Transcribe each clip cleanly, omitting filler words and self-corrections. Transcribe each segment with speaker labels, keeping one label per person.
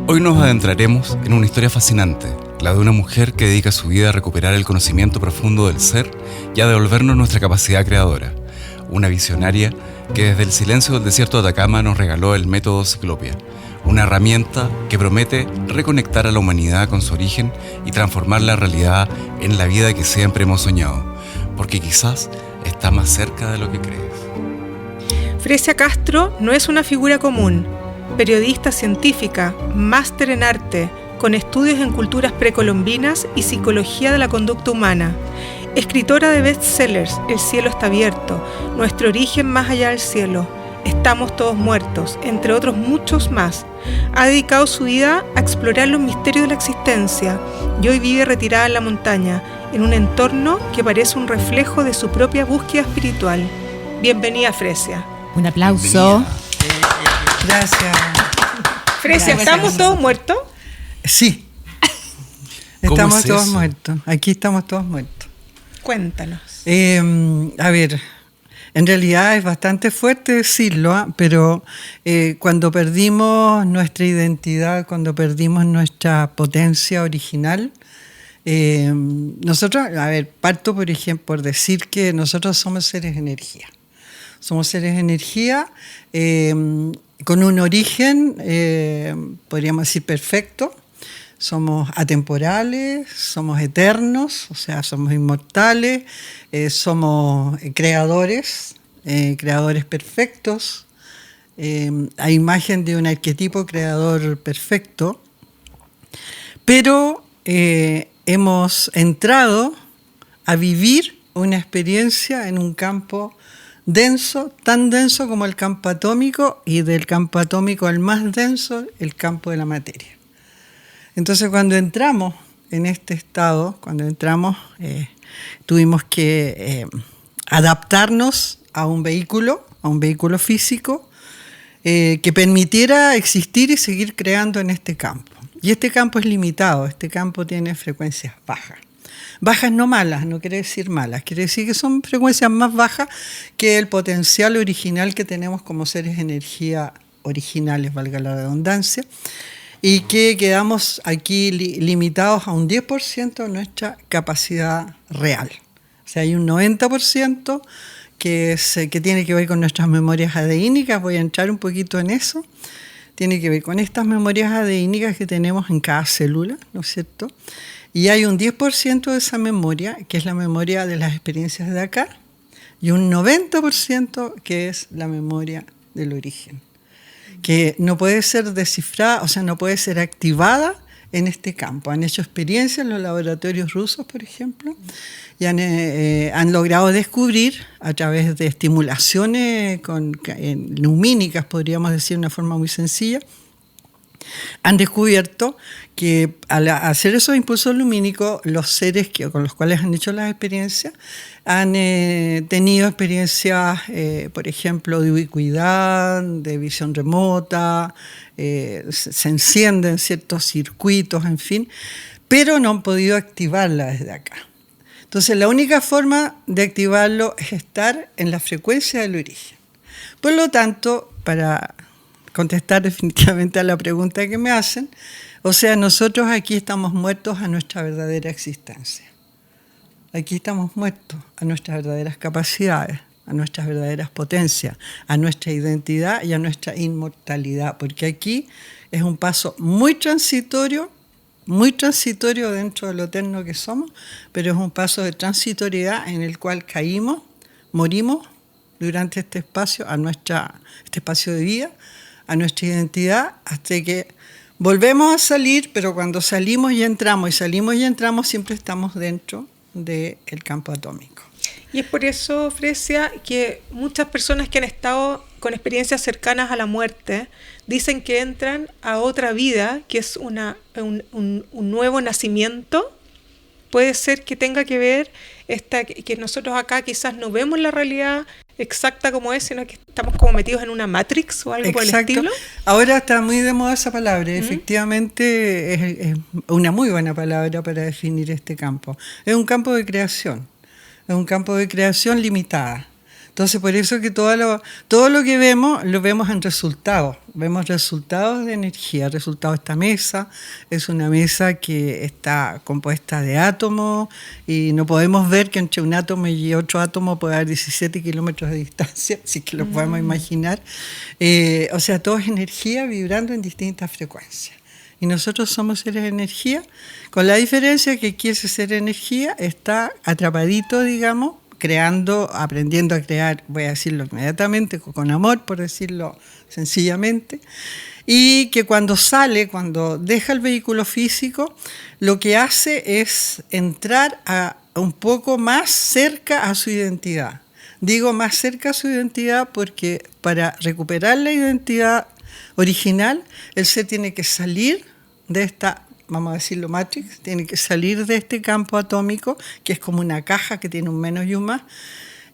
Speaker 1: Hoy nos adentraremos en una historia fascinante, la de una mujer que dedica su vida a recuperar el conocimiento profundo del ser y a devolvernos nuestra capacidad creadora. Una visionaria que desde el silencio del desierto de Atacama nos regaló el método Ciclopia, una herramienta que promete reconectar a la humanidad con su origen y transformar la realidad en la vida que siempre hemos soñado, porque quizás está más cerca de lo que crees.
Speaker 2: Fresia Castro no es una figura común. Periodista científica, máster en arte, con estudios en culturas precolombinas y psicología de la conducta humana. Escritora de bestsellers El cielo está abierto, Nuestro origen más allá del cielo, Estamos todos muertos, entre otros muchos más. Ha dedicado su vida a explorar los misterios de la existencia y hoy vive retirada en la montaña, en un entorno que parece un reflejo de su propia búsqueda espiritual. Bienvenida, Fresia.
Speaker 3: Un aplauso.
Speaker 4: Bienvenida. Gracias.
Speaker 2: Fresia, ¿estamos todos muertos?
Speaker 4: Sí. Estamos todos muertos. Aquí estamos todos muertos.
Speaker 2: Cuéntanos.
Speaker 4: A ver, en realidad es bastante fuerte decirlo, pero cuando perdimos nuestra identidad, cuando perdimos nuestra potencia original, nosotros, parto por ejemplo por decir que nosotros somos seres de energía. Somos seres de energía con un origen, podríamos decir, perfecto. Somos atemporales, somos eternos, o sea, somos inmortales, somos creadores, creadores perfectos, a imagen de un arquetipo creador perfecto. Pero hemos entrado a vivir una experiencia en un campo denso, tan denso como el campo atómico, y del campo atómico al más denso, el campo de la materia. Entonces, cuando entramos en este estado, tuvimos que adaptarnos a un vehículo físico que permitiera existir y seguir creando en este campo. Y este campo es limitado, este campo tiene frecuencias bajas. Bajas no malas, no quiere decir malas, quiere decir que son frecuencias más bajas que el potencial original que tenemos como seres de energía originales, valga la redundancia, y que quedamos aquí limitados a un 10% de nuestra capacidad real. O sea, hay un 90% que tiene que ver con nuestras memorias adeínicas, voy a entrar un poquito en eso, tiene que ver con estas memorias adeínicas que tenemos en cada célula, ¿no es cierto? Y hay un 10% de esa memoria, que es la memoria de las experiencias de acá, y un 90% que es la memoria del origen, que no puede ser descifrada, o sea, no puede ser activada en este campo. Han hecho experiencias en los laboratorios rusos, por ejemplo, y han logrado descubrir a través de estimulaciones lumínicas, podríamos decir de una forma muy sencilla, han descubierto que al hacer esos impulsos lumínicos, los seres con los cuales han hecho las experiencias han tenido experiencias, por ejemplo, de ubicuidad, de visión remota, se encienden ciertos circuitos, en fin, pero no han podido activarla desde acá. Entonces, la única forma de activarlo es estar en la frecuencia del origen. Por lo tanto, para contestar definitivamente a la pregunta que me hacen, o sea, nosotros aquí estamos muertos a nuestra verdadera existencia. Aquí estamos muertos a nuestras verdaderas capacidades, a nuestras verdaderas potencias, a nuestra identidad y a nuestra inmortalidad, porque aquí es un paso muy transitorio dentro de lo eterno que somos, pero es un paso de transitoriedad en el cual caímos, morimos durante este espacio, este espacio de vida, a nuestra identidad, hasta que volvemos a salir, pero cuando salimos y entramos, siempre estamos dentro del campo atómico.
Speaker 2: Y es por eso, Fresia, que muchas personas que han estado con experiencias cercanas a la muerte dicen que entran a otra vida, que es un nuevo nacimiento. Puede ser que tenga que ver que nosotros acá quizás no vemos la realidad exacta como es, sino que estamos como metidos en una Matrix o algo. Exacto. Por el estilo.
Speaker 4: Ahora está muy de moda esa palabra. Efectivamente es una muy buena palabra para definir este campo. Es un campo de creación, es un campo de creación limitada. Entonces, por eso que todo lo que vemos, lo vemos en resultados. Vemos resultados de energía. El resultado de esta mesa es una mesa que está compuesta de átomos y no podemos ver que entre un átomo y otro átomo puede haber 17 kilómetros de distancia, si es que lo podemos imaginar. O sea, todo es energía vibrando en distintas frecuencias. Y nosotros somos seres de energía, con la diferencia que aquí ese ser de energía está atrapadito, digamos, creando, aprendiendo a crear, voy a decirlo inmediatamente, con amor, por decirlo sencillamente, y que cuando sale, cuando deja el vehículo físico, lo que hace es entrar un poco más cerca a su identidad. Digo más cerca a su identidad porque para recuperar la identidad original, el ser tiene que salir de esta, vamos a decirlo, Matrix, tiene que salir de este campo atómico, que es como una caja que tiene un menos y un más,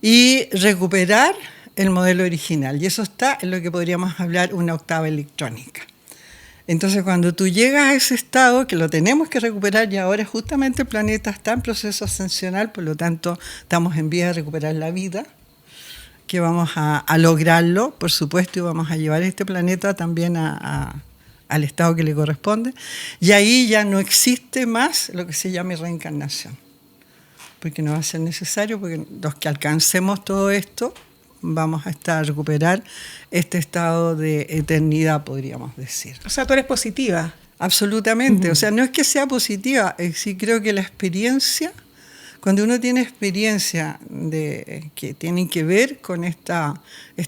Speaker 4: y recuperar el modelo original. Y eso está en lo que podríamos hablar una octava electrónica. Entonces, cuando tú llegas a ese estado, que lo tenemos que recuperar, y ahora justamente el planeta está en proceso ascensional, por lo tanto, estamos en vía de recuperar la vida, que vamos a lograrlo, por supuesto, y vamos a llevar este planeta también al estado que le corresponde, y ahí ya no existe más lo que se llama reencarnación, porque no va a ser necesario, porque los que alcancemos todo esto, vamos a recuperar este estado de eternidad, podríamos decir.
Speaker 2: O sea, tú eres positiva.
Speaker 4: Absolutamente, o sea, no es que sea positiva, sí creo que la experiencia, cuando uno tiene experiencia que tienen que ver con esta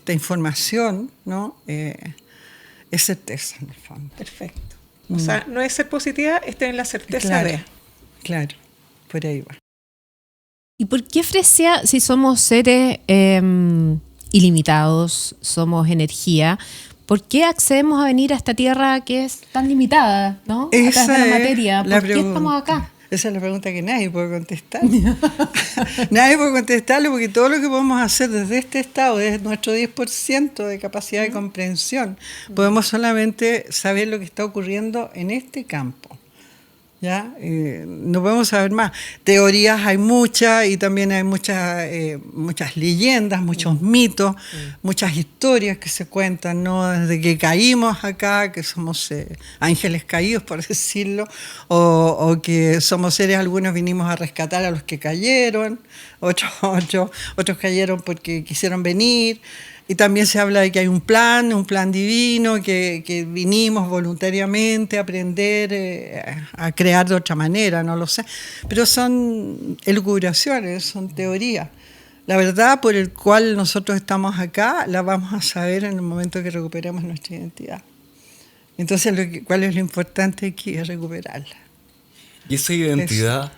Speaker 4: información, ¿no? Es certeza, en el fondo.
Speaker 2: Perfecto. O sea, no es ser positiva, es tener la certeza
Speaker 4: claro,
Speaker 2: de...
Speaker 4: Claro, por ahí va.
Speaker 3: ¿Y por qué, Fresia, si somos seres ilimitados, somos energía, por qué accedemos a venir a esta tierra que es tan limitada, ¿no?
Speaker 4: Esa
Speaker 3: a través de la materia. ¿Por qué estamos acá?
Speaker 4: Esa es la pregunta que nadie puede contestar. Nadie puede contestarlo porque todo lo que podemos hacer desde este estado, desde nuestro 10% de capacidad de comprensión, podemos solamente saber lo que está ocurriendo en este campo. ¿Ya? No podemos saber más. Teorías hay muchas y también hay muchas leyendas, muchos mitos, muchas historias que se cuentan, ¿no? Desde que caímos acá, que somos ángeles caídos, por decirlo, o que somos seres, algunos vinimos a rescatar a los que cayeron, otros cayeron porque quisieron venir. Y también se habla de que hay un plan divino, que vinimos voluntariamente a aprender a crear de otra manera, no lo sé. Pero son elucubraciones, son teorías. La verdad por el cual nosotros estamos acá la vamos a saber en el momento que recuperemos nuestra identidad. Entonces, ¿cuál es lo importante aquí? Es recuperarla.
Speaker 1: Y esa identidad, eso.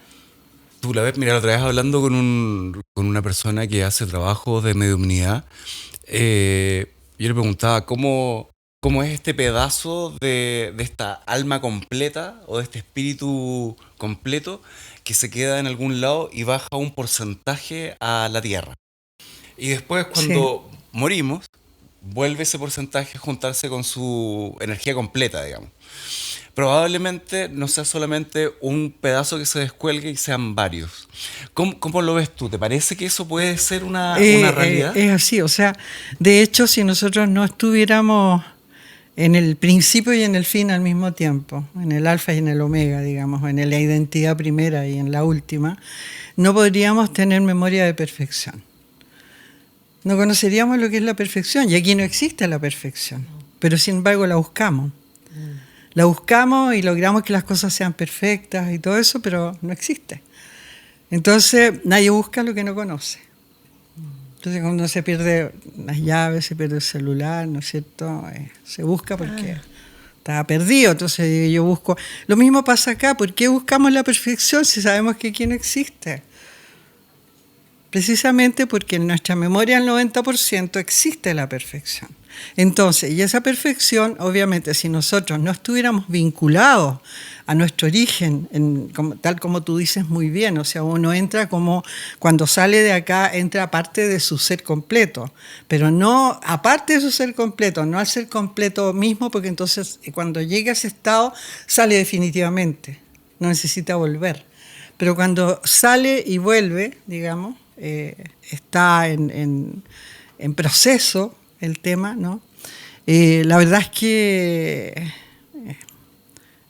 Speaker 1: Tú la ves, mira, la otra vez hablando con una persona que hace trabajo de mediumnidad, yo le preguntaba cómo es este pedazo de esta alma completa o de este espíritu completo que se queda en algún lado y baja un porcentaje a la tierra. Y después cuando morimos, vuelve ese porcentaje a juntarse con su energía completa, digamos. Probablemente no sea solamente un pedazo que se descuelgue y sean varios. ¿Cómo lo ves tú? ¿Te parece que eso puede ser una realidad?
Speaker 4: Es así, o sea, de hecho, si nosotros no estuviéramos en el principio y en el fin al mismo tiempo, en el alfa y en el omega, digamos, en la identidad primera y en la última, no podríamos tener memoria de perfección. No conoceríamos lo que es la perfección, y aquí no existe la perfección, pero sin embargo la buscamos. La buscamos y logramos que las cosas sean perfectas y todo eso, pero no existe. Entonces, nadie busca lo que no conoce. Entonces, cuando se pierde las llaves, se pierde el celular, ¿no es cierto? Se busca porque estaba perdido. Entonces, yo busco. Lo mismo pasa acá. ¿Por qué buscamos la perfección si sabemos que aquí no existe? Precisamente porque en nuestra memoria, el 90%, existe la perfección. Entonces, y esa perfección, obviamente, si nosotros no estuviéramos vinculados a nuestro origen, tal como tú dices muy bien, o sea, uno entra como, cuando sale de acá, entra parte de su ser completo, pero no, aparte de su ser completo, no al ser completo mismo, porque entonces cuando llega a ese estado, sale definitivamente, no necesita volver. Pero cuando sale y vuelve, digamos, está en proceso el tema, ¿no? La verdad es que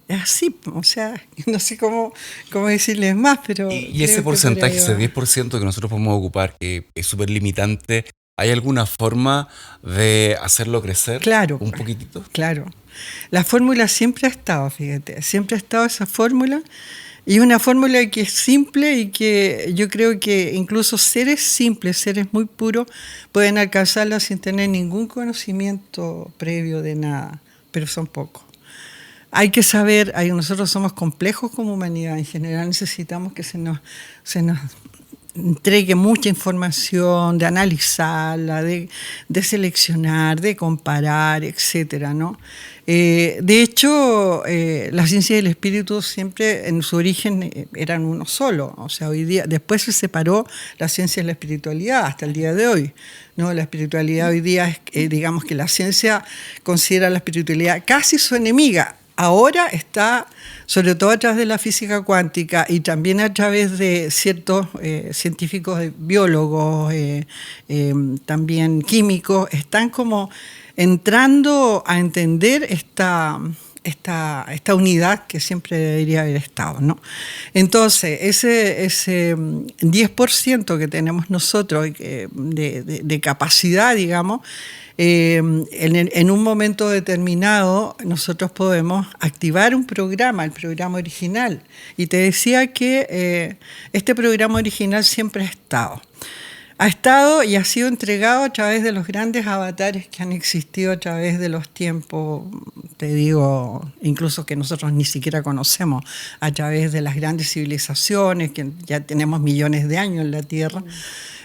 Speaker 4: es así, o sea, no sé cómo decirles más, pero...
Speaker 1: Y ese porcentaje, ese 10% que nosotros podemos ocupar, que es súper limitante, ¿hay alguna forma de hacerlo crecer?
Speaker 4: Claro,
Speaker 1: un poquitito?
Speaker 4: Claro. La fórmula siempre ha estado, fíjate, siempre ha estado esa fórmula, y una fórmula que es simple y que yo creo que incluso seres simples, seres muy puros, pueden alcanzarla sin tener ningún conocimiento previo de nada, pero son pocos. Hay que saber, nosotros somos complejos como humanidad, en general necesitamos que se nos entregue mucha información, de analizarla, de seleccionar, de comparar, etcétera, ¿no? De hecho, la ciencia del espíritu siempre en su origen eran uno solo, o sea, hoy día, después se separó la ciencia de la espiritualidad hasta el día de hoy, ¿no? La espiritualidad hoy día es, digamos que la ciencia considera la espiritualidad casi su enemiga. Ahora está, sobre todo a través de la física cuántica y también a través de ciertos científicos, biólogos, también químicos, están como entrando a entender esta unidad que siempre debería haber estado, ¿no? Entonces, ese 10% que tenemos nosotros de capacidad, digamos, en un momento determinado nosotros podemos activar un programa, el programa original. Y te decía que este programa original siempre ha estado y ha sido entregado a través de los grandes avatares que han existido a través de los tiempos, te digo, incluso que nosotros ni siquiera conocemos, a través de las grandes civilizaciones, que ya tenemos millones de años en la Tierra.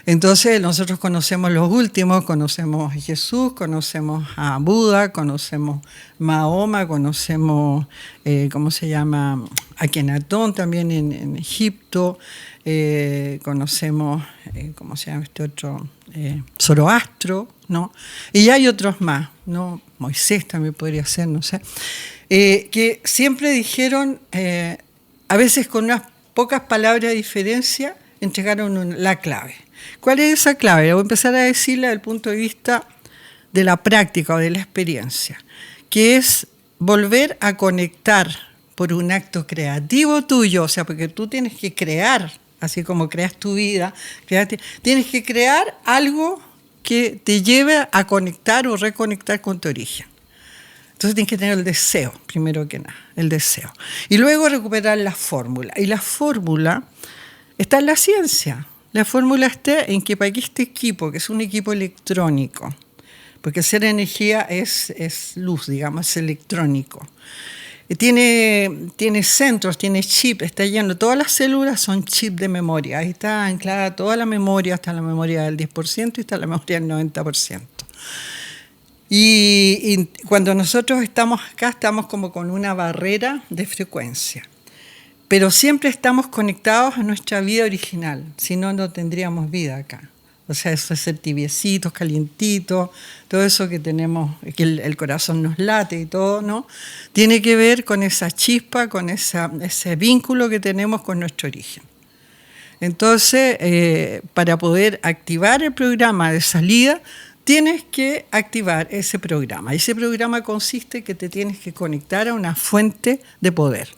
Speaker 4: Entonces nosotros conocemos los últimos, conocemos a Jesús, conocemos a Buda, conocemos Mahoma, conocemos, ¿cómo se llama? Akenatón también en Egipto, conocemos, ¿cómo se llama este otro? Zoroastro, ¿no? Y hay otros más, ¿no? Moisés también podría ser, no sé, que siempre dijeron, a veces con unas pocas palabras de diferencia, entregaron la clave. ¿Cuál es esa clave? Voy a empezar a decirla desde el punto de vista de la práctica o de la experiencia, que es volver a conectar por un acto creativo tuyo, o sea, porque tú tienes que crear, así como creas tu vida, tienes que crear algo que te lleve a conectar o reconectar con tu origen. Entonces tienes que tener el deseo, primero que nada, el deseo. Y luego recuperar la fórmula. Y la fórmula está en la ciencia. La fórmula está en que para que este equipo, que es un equipo electrónico, porque ser energía es luz, digamos, es electrónico, tiene centros, tiene chip, está lleno, todas las células son chip de memoria, ahí está anclada toda la memoria, está la memoria del 10% y está la memoria del 90%. Y cuando nosotros estamos acá, estamos como con una barrera de frecuencia. Pero siempre estamos conectados a nuestra vida original, si no, no tendríamos vida acá. O sea, eso es ser tibiecitos, calientitos, todo eso que tenemos, que el corazón nos late y todo, ¿no? Tiene que ver con esa chispa, con ese vínculo que tenemos con nuestro origen. Entonces, para poder activar el programa de salida, tienes que activar ese programa. Ese programa consiste en que te tienes que conectar a una fuente de poder.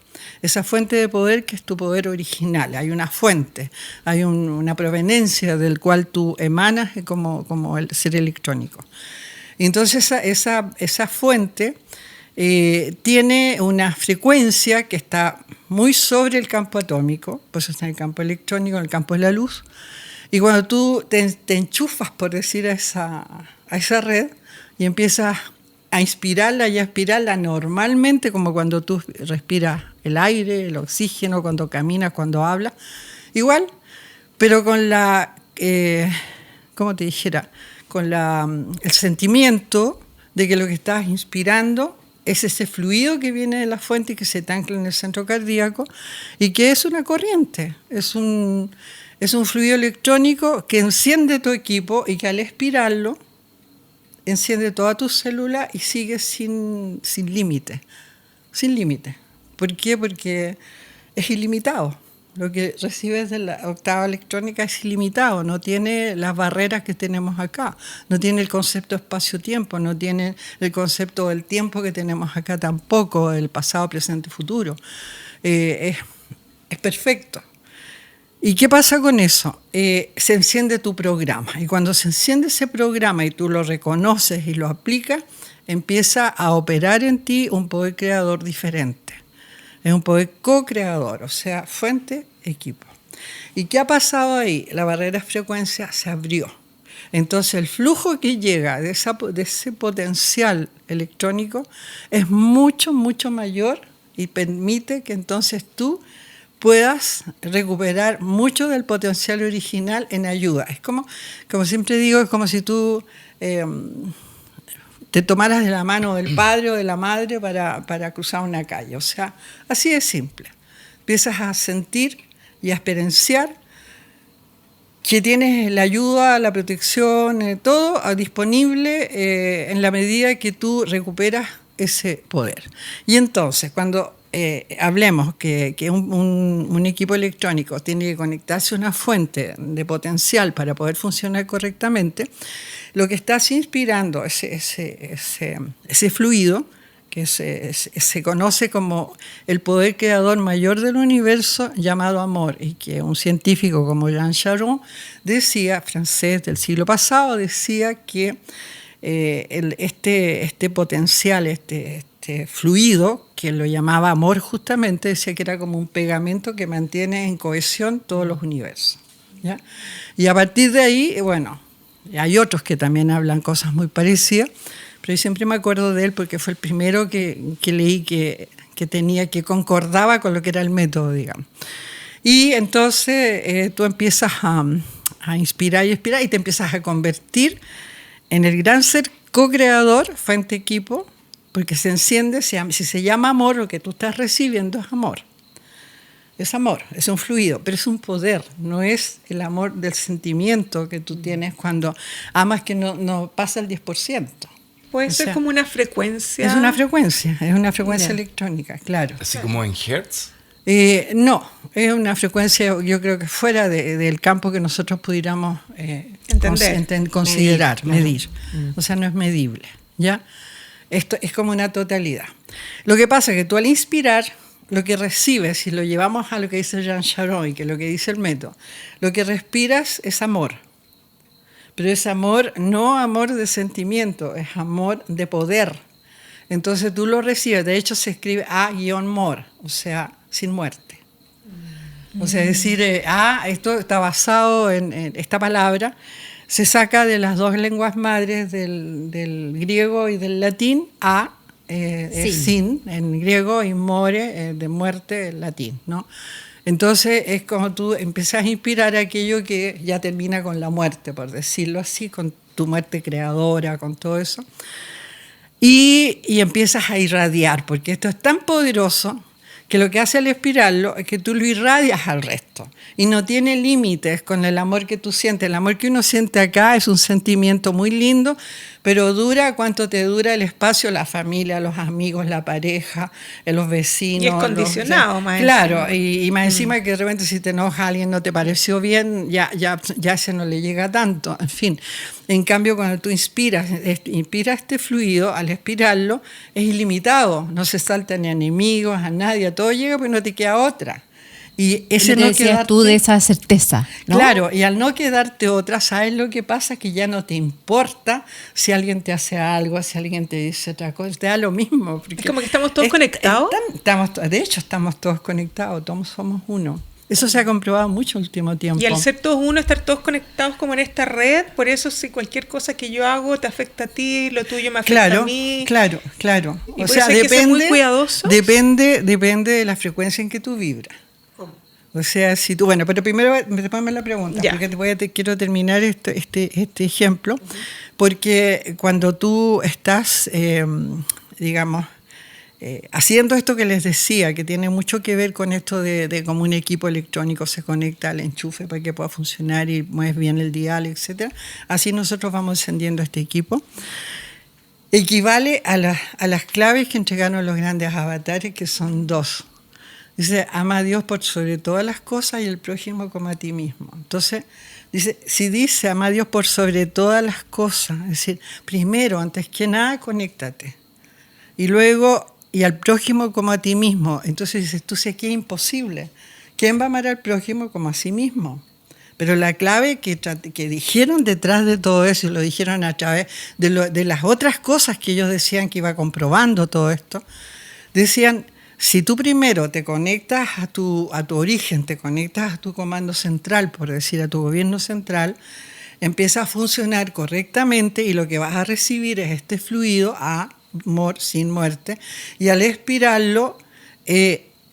Speaker 4: Esa fuente de poder que es tu poder original. Hay una fuente, hay una proveniencia del cual tú emanas como el ser electrónico. Entonces esa fuente tiene una frecuencia que está muy sobre el campo atómico, pues está en el campo electrónico, en el campo de la luz. Y cuando tú te enchufas, por decir, a esa red y empiezas a inspirarla y a expirarla normalmente, como cuando tú respiras el aire, el oxígeno, cuando caminas, cuando hablas, igual, pero con ¿cómo te dijera? Con el sentimiento de que lo que estás inspirando es ese fluido que viene de la fuente y que se te ancla en el centro cardíaco y que es una corriente, es un fluido electrónico que enciende tu equipo y que al expirarlo enciende todas tus células y sigue sin límite. Sin límite. ¿Por qué? Porque es ilimitado. Lo que recibes de la octava electrónica es ilimitado, no tiene las barreras que tenemos acá, no tiene el concepto espacio-tiempo, no tiene el concepto del tiempo que tenemos acá tampoco, el pasado, presente, futuro. Es perfecto. ¿Y qué pasa con eso? Se enciende tu programa, y cuando se enciende ese programa y tú lo reconoces y lo aplicas, empieza a operar en ti un poder creador diferente. Es un poder co-creador, o sea, fuente, equipo. ¿Y qué ha pasado ahí? La barrera de frecuencia se abrió. Entonces el flujo que llega de ese potencial electrónico es mucho, mucho mayor y permite que entonces tú puedas recuperar mucho del potencial original en ayuda. Es como siempre digo, es como si tú te tomaras de la mano del padre o de la madre para cruzar una calle. O sea, así de simple. Empiezas a sentir y a experienciar que tienes la ayuda, la protección, todo disponible en la medida que tú recuperas ese poder. Y entonces, cuando hablemos que un equipo electrónico tiene que conectarse a una fuente de potencial para poder funcionar correctamente, lo que estás inspirando, ese fluido, que se conoce como el poder creador mayor del universo, llamado amor, y que un científico como Jean Charron decía, francés del siglo pasado, decía que este potencial, este fluido, que lo llamaba amor justamente, decía que era como un pegamento que mantiene en cohesión todos los universos, ¿ya? Y a partir de ahí, bueno, hay otros que también hablan cosas muy parecidas, pero yo siempre me acuerdo de él porque fue el primero que leí que concordaba con lo que era el método, digamos. Y entonces tú empiezas a inspirar y te empiezas a convertir en el gran ser co-creador, fuente equipo, porque se enciende, si se llama amor, lo que tú estás recibiendo es amor. Es amor, es un fluido, pero es un poder, no es el amor del sentimiento que tú tienes cuando amas, que no pasa el 10%.
Speaker 2: Puede ser como una frecuencia.
Speaker 4: Es una frecuencia electrónica, claro.
Speaker 1: ¿Así como en hertz?
Speaker 4: No, es una frecuencia, yo creo que fuera del campo que nosotros pudiéramos considerar, medir. O sea, no es medible, ¿ya? Esto es como una totalidad. Lo que pasa es que tú al inspirar, lo que recibes, si lo llevamos a lo que dice Jean Charron y que lo que dice el método, lo que respiras es amor. Pero es amor, no amor de sentimiento, es amor de poder. Entonces tú lo recibes, de hecho se escribe A-mor, o sea, sin muerte. O sea, es decir, esto está basado en esta palabra, se saca de las dos lenguas madres del griego y del latín, sin en griego, y more, de muerte en latín, ¿no? Entonces es como tú empiezas a inspirar aquello que ya termina con la muerte, por decirlo así, con tu muerte creadora, con todo eso. Y empiezas a irradiar, porque esto es tan poderoso que lo que hace al inspirarlo es que tú lo irradias al resto. Y no tiene límites con el amor que tú sientes. El amor que uno siente acá es un sentimiento muy lindo, pero dura cuánto te dura el espacio, la familia, los amigos, la pareja, los vecinos.
Speaker 2: Y es condicionado, más
Speaker 4: claro,
Speaker 2: encima.
Speaker 4: y más encima que de repente si te enoja alguien, no te pareció bien, ya se no le llega tanto, en fin. En cambio, cuando tú inspiras este fluido, al inspirarlo, es ilimitado. No se salta ni a enemigos, a nadie, a todo llega, pues no te queda otra. Y ese
Speaker 3: no decías tú de esa certeza, ¿no?
Speaker 4: Claro, y al no quedarte otra, ¿sabes lo que pasa? Que ya no te importa si alguien te hace algo, si alguien te dice otra cosa, te da lo mismo.
Speaker 2: Es como que estamos todos conectados.
Speaker 4: De hecho, estamos todos conectados, todos somos uno. Eso se ha comprobado mucho el último tiempo.
Speaker 2: Y al ser todos uno, estar todos conectados como en esta red, por eso si cualquier cosa que yo hago te afecta a ti, lo tuyo me afecta a mí.
Speaker 4: Claro.
Speaker 2: Y o sea, hay que ser muy cuidadosos.
Speaker 4: Depende de la frecuencia en que tú vibras. ¿Cómo? O sea, si tú, bueno, pero primero respóndeme la pregunta, ya. Porque quiero terminar este ejemplo, porque cuando tú estás, digamos, haciendo esto que les decía, que tiene mucho que ver con esto de cómo un equipo electrónico se conecta al enchufe para que pueda funcionar y mueves bien el dial, etc. Así nosotros vamos encendiendo este equipo. Equivale a las claves que entregaron los grandes avatares, que son dos. Dice, ama a Dios por sobre todas las cosas y el prójimo como a ti mismo. Entonces, si dice ama a Dios por sobre todas las cosas, es decir, primero, antes que nada, conéctate. Y luego, y al prójimo como a ti mismo. Entonces dices, tú sé que es imposible. ¿Quién va a amar al prójimo como a sí mismo? Pero la clave que dijeron detrás de todo eso, y lo dijeron a través de las otras cosas que ellos decían que iba comprobando todo esto, decían, si tú primero te conectas a tu origen, te conectas a tu comando central, por decir, a tu gobierno central, empieza a funcionar correctamente y lo que vas a recibir es este fluido amor sin muerte, y al expirarlo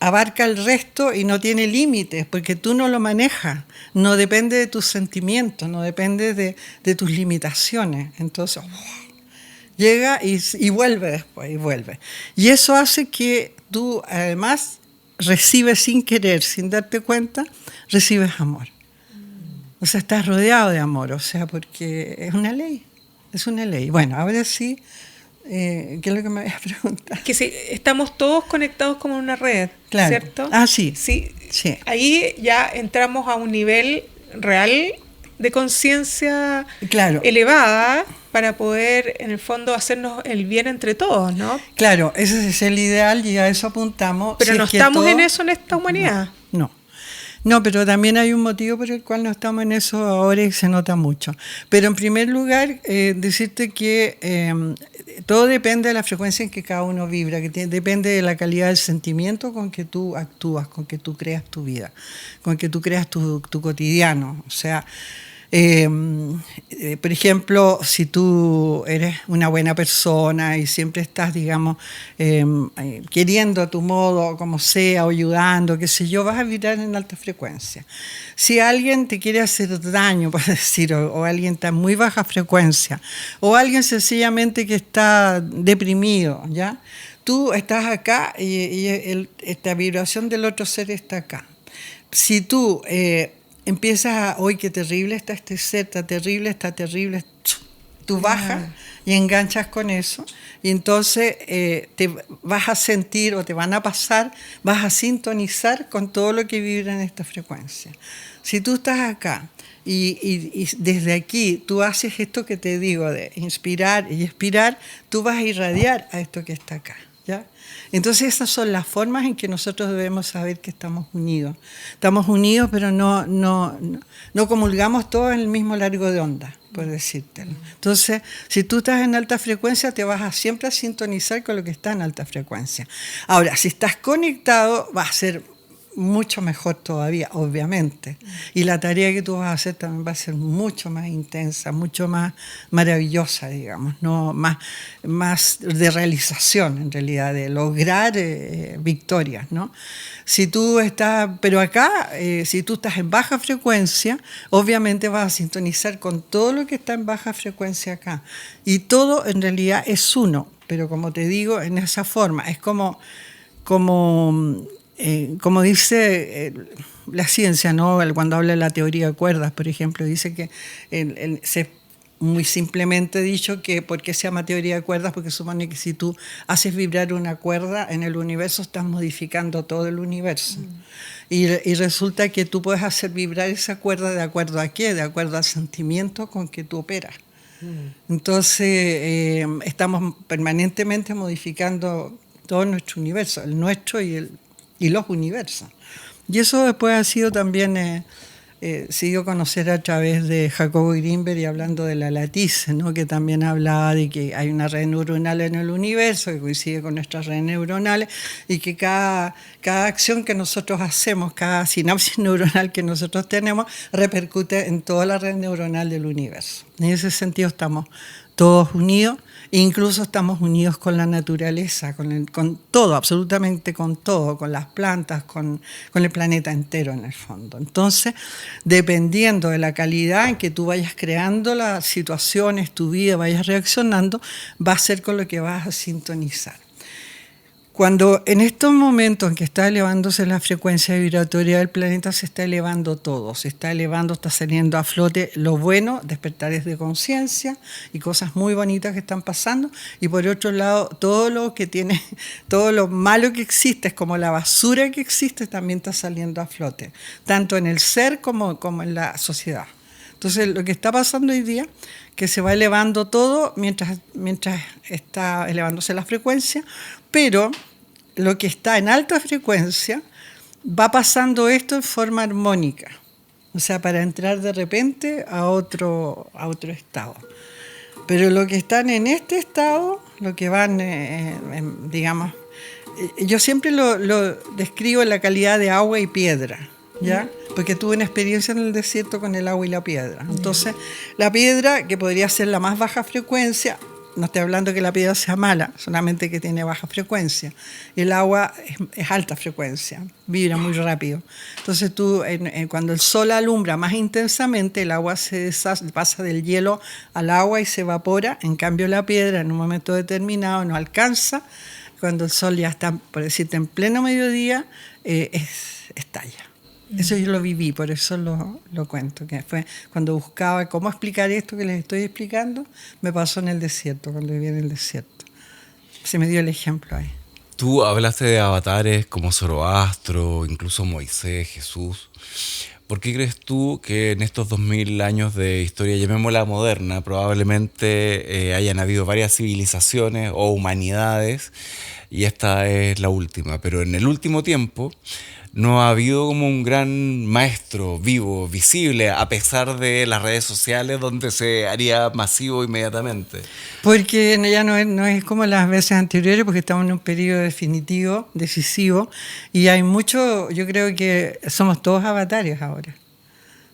Speaker 4: abarca el resto y no tiene límites, porque tú no lo manejas, no depende de tus sentimientos, no depende de tus limitaciones. Entonces, llega y vuelve después, y vuelve. Y eso hace que tú, además, recibes sin querer, sin darte cuenta, recibes amor. O sea, estás rodeado de amor, o sea, porque es una ley, es una ley. Bueno, ahora sí, ¿qué es lo que me habías preguntado?
Speaker 2: Que si estamos todos conectados como en una red,
Speaker 4: Claro.
Speaker 2: ¿cierto?
Speaker 4: Ah, sí.
Speaker 2: Sí.
Speaker 4: Sí.
Speaker 2: Ahí ya entramos a un nivel real de conciencia
Speaker 4: Claro.
Speaker 2: elevada para poder, en el fondo, hacernos el bien entre todos, ¿no?
Speaker 4: Claro, ese es el ideal y a eso apuntamos.
Speaker 2: Pero
Speaker 4: Si
Speaker 2: no
Speaker 4: es que
Speaker 2: estamos
Speaker 4: todo-
Speaker 2: en eso en esta humanidad.
Speaker 4: No, pero también hay un motivo por el cual no estamos en eso ahora y se nota mucho. Pero en primer lugar, decirte que todo depende de la frecuencia en que cada uno vibra, que depende de la calidad del sentimiento con que tú actúas, con que tú creas tu vida, con que tú creas tu cotidiano. O sea, por ejemplo, si tú eres una buena persona y siempre estás, digamos, queriendo a tu modo, como sea, o ayudando, qué sé yo, vas a vibrar en alta frecuencia. Si alguien te quiere hacer daño, por decir, o alguien está en muy baja frecuencia, o alguien sencillamente que está deprimido, ¿ya? Tú estás acá y esta vibración del otro ser está acá. Si tú empiezas a, hoy qué terrible está este ser, está terrible, tú bajas y enganchas con eso, y entonces te vas a sentir o te van a pasar, vas a sintonizar con todo lo que vibra en esta frecuencia. Si tú estás acá y desde aquí tú haces esto que te digo de inspirar y expirar, tú vas a irradiar a esto que está acá, ¿ya? Entonces esas son las formas en que nosotros debemos saber que estamos unidos. Estamos unidos, pero no comulgamos todos en el mismo largo de onda, por decírtelo. Entonces, si tú estás en alta frecuencia, te vas siempre a sintonizar con lo que está en alta frecuencia. Ahora, si estás conectado, va a ser mucho mejor todavía, obviamente. Y la tarea que tú vas a hacer también va a ser mucho más intensa, mucho más maravillosa, digamos, ¿no? Más de realización, en realidad, de lograr victorias, ¿no? Si tú estás, pero acá, si tú estás en baja frecuencia, obviamente vas a sintonizar con todo lo que está en baja frecuencia acá. Y todo en realidad es uno, pero como te digo, en esa forma, es como dice la ciencia, ¿no? Cuando habla de la teoría de cuerdas, por ejemplo, dice que muy simplemente dicho que ¿por qué se llama teoría de cuerdas? Porque supone que si tú haces vibrar una cuerda en el universo, estás modificando todo el universo. Y resulta que tú puedes hacer vibrar esa cuerda ¿de acuerdo a qué? De acuerdo al sentimiento con que tú operas. Entonces, estamos permanentemente modificando todo nuestro universo, el nuestro y los universos. Y eso después ha sido también, se dio a conocer a través de Jacobo Grinberg y hablando de la latice, ¿no? Que también hablaba de que hay una red neuronal en el universo que coincide con nuestras redes neuronales y que cada acción que nosotros hacemos, cada sinapsis neuronal que nosotros tenemos, repercute en toda la red neuronal del universo. En ese sentido estamos todos unidos. Incluso estamos unidos con la naturaleza, con todo, absolutamente con todo, con las plantas, con el planeta entero en el fondo. Entonces, dependiendo de la calidad en que tú vayas creando las situaciones, tu vida, vayas reaccionando, va a ser con lo que vas a sintonizar. Cuando en estos momentos en que está elevándose la frecuencia vibratoria del planeta, se está elevando todo, se está elevando, está saliendo a flote lo bueno, despertares de conciencia y cosas muy bonitas que están pasando, y por otro lado, todo lo que tiene, todo lo malo que existe, es como la basura que existe, también está saliendo a flote, tanto en el ser como en la sociedad. Entonces, lo que está pasando hoy día, que se va elevando todo mientras está elevándose la frecuencia, pero lo que está en alta frecuencia va pasando esto en forma armónica, o sea, para entrar de repente a otro estado. Pero lo que están en este estado, lo que van, digamos, yo siempre lo describo en la calidad de agua y piedra, ¿ya? Porque tuve una experiencia en el desierto con el agua y la piedra. Entonces, la piedra, que podría ser la más baja frecuencia, no estoy hablando que la piedra sea mala, solamente que tiene baja frecuencia. El agua es alta frecuencia, vibra muy rápido. Entonces tú, cuando el sol alumbra más intensamente, el agua se deshace, pasa del hielo al agua y se evapora. En cambio, la piedra en un momento determinado no alcanza. Cuando el sol ya está, por decirte, en pleno mediodía, estalla. Eso yo lo viví, por eso lo cuento, que fue cuando buscaba cómo explicar esto que les estoy explicando, me pasó en el desierto, cuando viví en el desierto. Se me dio el ejemplo ahí.
Speaker 1: Tú hablaste de avatares como Zoroastro, incluso Moisés, Jesús. ¿Por qué crees tú que en estos 2000 años de historia, llamémosla moderna, probablemente hayan habido varias civilizaciones o humanidades, y esta es la última, pero en el último tiempo no ha habido como un gran maestro vivo, visible, a pesar de las redes sociales donde se haría masivo inmediatamente?
Speaker 4: Porque ya no es como las veces anteriores, porque estamos en un periodo definitivo, decisivo, y hay mucho, yo creo que somos todos avatares ahora.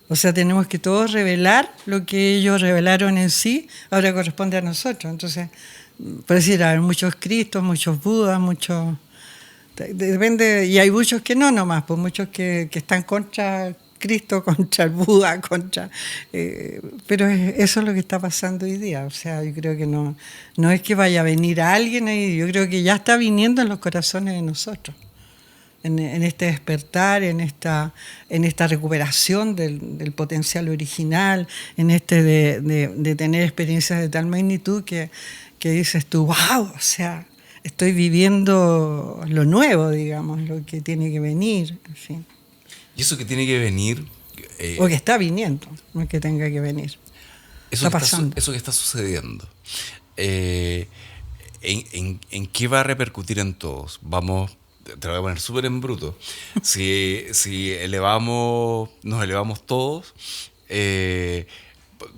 Speaker 4: O sea, tenemos que todos revelar lo que ellos revelaron en sí, ahora corresponde a nosotros. Entonces, por decir, hay muchos Cristos, muchos Budas, muchos... Depende, y hay muchos que no nomás, pues muchos que están contra Cristo, contra el Buda, pero eso es lo que está pasando hoy día. O sea, yo creo que no es que vaya a venir a alguien ahí, yo creo que ya está viniendo en los corazones de nosotros, en este despertar, en esta recuperación del potencial original, en de tener experiencias de tal magnitud que dices tú, wow, o sea, estoy viviendo lo nuevo, digamos, lo que tiene que venir, en fin.
Speaker 1: Y eso que tiene que venir...
Speaker 4: o que está viniendo, no es que tenga que venir.
Speaker 1: Eso
Speaker 4: está pasando.
Speaker 1: Eso que está sucediendo, ¿en qué va a repercutir en todos? Te lo voy a poner súper en bruto. Si nos elevamos todos,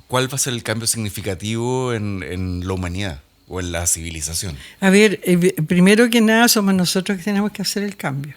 Speaker 1: ¿cuál va a ser el cambio significativo en la humanidad o en la civilización?
Speaker 4: A ver, primero que nada somos nosotros que tenemos que hacer el cambio.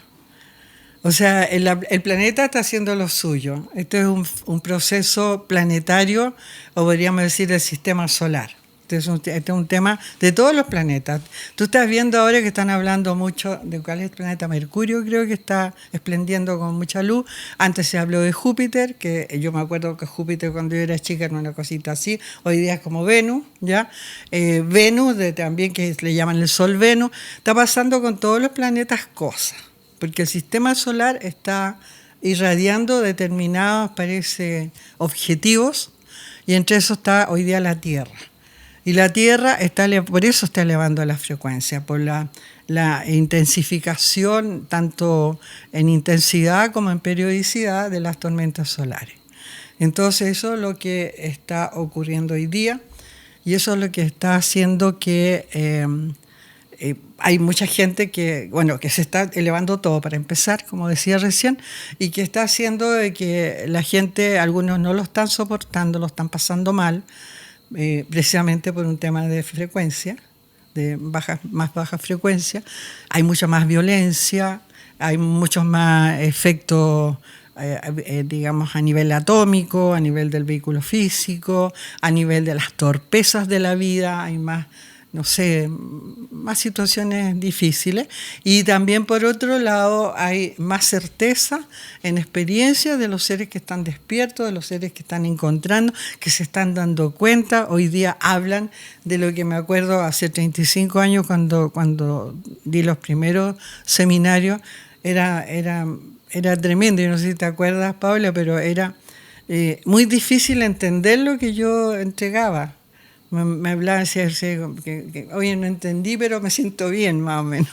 Speaker 4: O sea, el planeta está haciendo lo suyo. Este es un proceso planetario, o podríamos decir del sistema solar. Este es un tema de todos los planetas. Tú estás viendo ahora que están hablando mucho de cuál es el planeta Mercurio, creo que está esplendiendo con mucha luz. Antes se habló de Júpiter, que yo me acuerdo que Júpiter cuando yo era chica era una cosita así. Hoy día es como Venus, ¿ya? Venus, también que le llaman el Sol Venus. Está pasando con todos los planetas cosas, porque el sistema solar está irradiando determinados, parece, objetivos, y entre eso está hoy día la Tierra. Y la Tierra por eso está elevando la frecuencia, por la intensificación, tanto en intensidad como en periodicidad, de las tormentas solares. Entonces eso es lo que está ocurriendo hoy día, y eso es lo que está haciendo que hay mucha gente que se está elevando todo para empezar, como decía recién, y que está haciendo de que la gente, algunos no lo están soportando, lo están pasando mal, precisamente por un tema de frecuencia, de más baja frecuencia. Hay mucha más violencia, hay muchos más efectos, digamos, a nivel atómico, a nivel del vehículo físico, a nivel de las torpezas de la vida, hay más no sé, más situaciones difíciles. Y también por otro lado hay más certeza en experiencia de los seres que están despiertos, de los seres que están encontrando, que se están dando cuenta. Hoy día hablan de lo que me acuerdo hace 35 años cuando di los primeros seminarios. Era tremendo, yo no sé si te acuerdas, Paula, pero era muy difícil entender lo que yo entregaba. Me hablaba, decía que oye, no entendí, pero me siento bien, más o menos.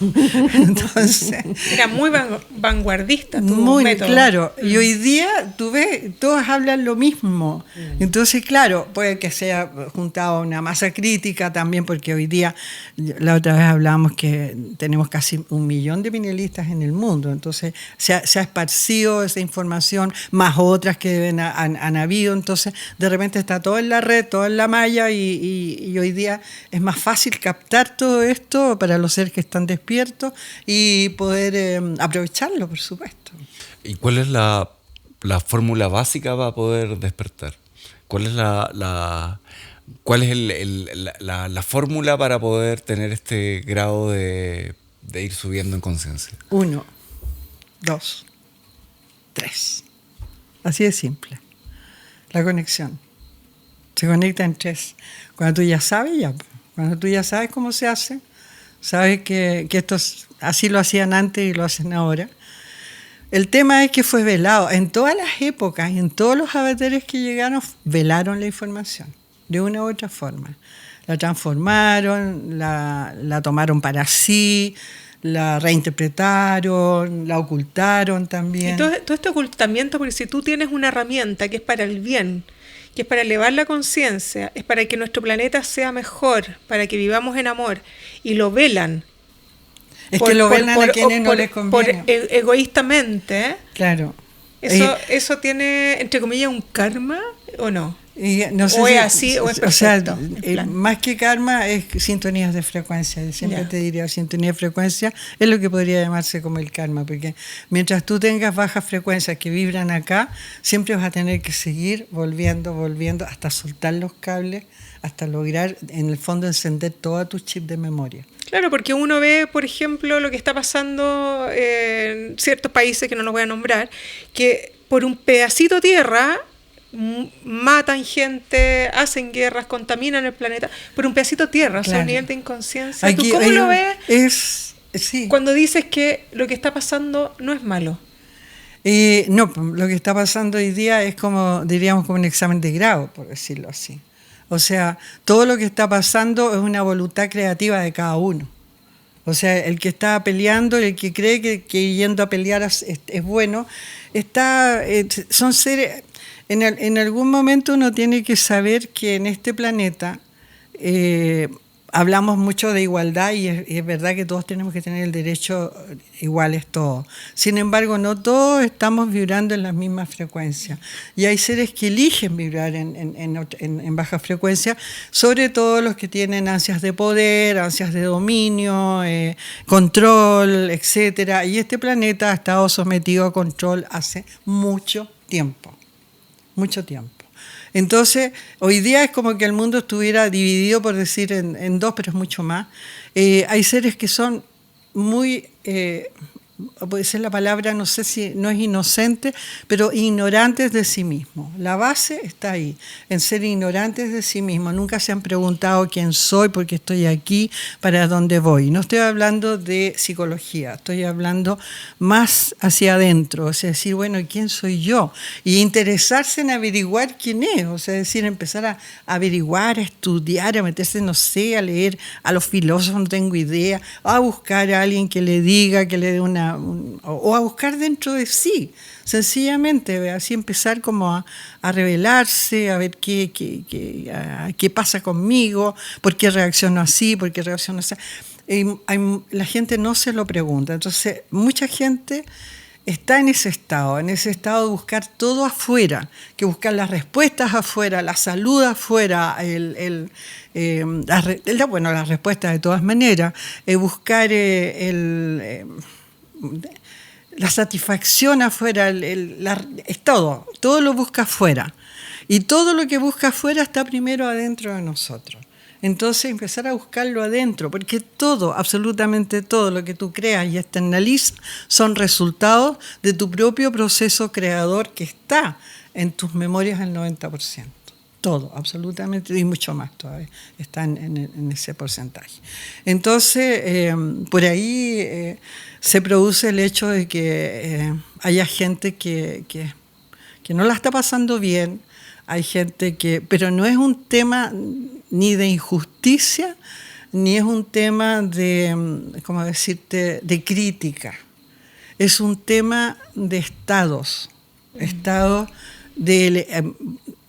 Speaker 4: Entonces,
Speaker 2: era muy vanguardista tu
Speaker 4: muy
Speaker 2: método.
Speaker 4: Claro, y hoy día tú ves, todos hablan lo mismo. Entonces, claro, puede que sea juntado a una masa crítica también, porque hoy día, la otra vez hablábamos que tenemos casi 1 millón de pinelistas en el mundo, entonces se ha esparcido esa información, más otras que han habido, entonces de repente está todo en la red, todo en la malla, y hoy día es más fácil captar todo esto para los seres que están despiertos y poder aprovecharlo, por supuesto.
Speaker 1: ¿Y cuál es la fórmula básica para poder despertar? ¿Cuál es la fórmula para poder tener este grado de ir subiendo en conciencia?
Speaker 4: 1, 2, 3. Así de simple. La conexión. Se conecta en 3. Cuando tú ya sabes, cuando tú ya sabes cómo se hace, sabes que así lo hacían antes y lo hacen ahora. El tema es que fue velado. En todas las épocas, en todos los avatares que llegaron, velaron la información, de una u otra forma. La transformaron, la tomaron para sí, la reinterpretaron, la ocultaron también.
Speaker 2: Y todo este ocultamiento, porque si tú tienes una herramienta que es para el bien, que es para elevar la conciencia, es para que nuestro planeta sea mejor, para que vivamos en amor, y lo velan.
Speaker 4: Es que lo velan a quienes no les conviene.
Speaker 2: Egoístamente.
Speaker 4: Claro.
Speaker 2: ¿Eso tiene, entre comillas, un karma o no?
Speaker 4: No sé
Speaker 2: o
Speaker 4: si,
Speaker 2: es así o es perfecto.
Speaker 4: O sea, más que karma es sintonías de frecuencia. Yo siempre te diría, sintonía de frecuencia es lo que podría llamarse como el karma, porque mientras tú tengas bajas frecuencias que vibran acá, siempre vas a tener que seguir volviendo, hasta soltar los cables, hasta lograr, en el fondo, encender todo tu chip de memoria.
Speaker 2: Claro, porque uno ve, por ejemplo, lo que está pasando en ciertos países que no los voy a nombrar, que por un pedacito de tierra matan gente, hacen guerras, contaminan el planeta por un pedacito de tierra, claro. O sea, un nivel de inconsciencia.
Speaker 4: Aquí,
Speaker 2: ¿tú cómo lo ves
Speaker 4: sí.
Speaker 2: cuando dices que lo que está pasando no es malo?
Speaker 4: No, lo que está pasando hoy día es como, diríamos, como un examen de grado, por decirlo así. O sea, todo lo que está pasando es una voluntad creativa de cada uno. O sea, el que está peleando, el que cree que yendo a pelear es bueno, son seres... En algún momento uno tiene que saber que en este planeta hablamos mucho de igualdad y es verdad que todos tenemos que tener el derecho iguales todos. Sin embargo, no todos estamos vibrando en las mismas frecuencias. Y hay seres que eligen vibrar en baja frecuencia, sobre todo los que tienen ansias de poder, ansias de dominio, control, etc. Y este planeta ha estado sometido a control hace mucho tiempo. Mucho tiempo. Entonces, hoy día es como que el mundo estuviera dividido, por decir, en dos, pero es mucho más. Hay seres que son muy, puede ser la palabra, no sé si no es inocente, pero ignorantes de sí mismos. La base está ahí, en ser ignorantes de sí mismos. Nunca se han preguntado quién soy, por qué estoy aquí, para dónde voy. No estoy hablando de psicología, estoy hablando más hacia adentro, o sea, decir, bueno, ¿quién soy yo? Y interesarse en averiguar quién es, o sea, decir, empezar a averiguar, a estudiar, a meterse, no sé, a leer a los filósofos, no tengo idea, a buscar a alguien que le diga, que le dé o a buscar dentro de sí, sencillamente, así empezar como a revelarse, a ver qué pasa conmigo, por qué reacciono así, por qué reacciono así. La gente no se lo pregunta, entonces mucha gente está en ese estado de buscar todo afuera, que buscar las respuestas afuera, la salud afuera, las respuestas de todas maneras, buscar la satisfacción afuera, es todo lo busca afuera. Y todo lo que busca afuera está primero adentro de nosotros. Entonces empezar a buscarlo adentro, porque todo, absolutamente todo lo que tú creas y externalizas son resultados de tu propio proceso creador que está en tus memorias al 90%. Todo, absolutamente, y mucho más todavía, está en ese porcentaje. Entonces, por ahí se produce el hecho de que haya gente que no la está pasando bien, hay gente pero no es un tema ni de injusticia, ni es un tema de, ¿cómo decirte?, de crítica. Es un tema de estados de...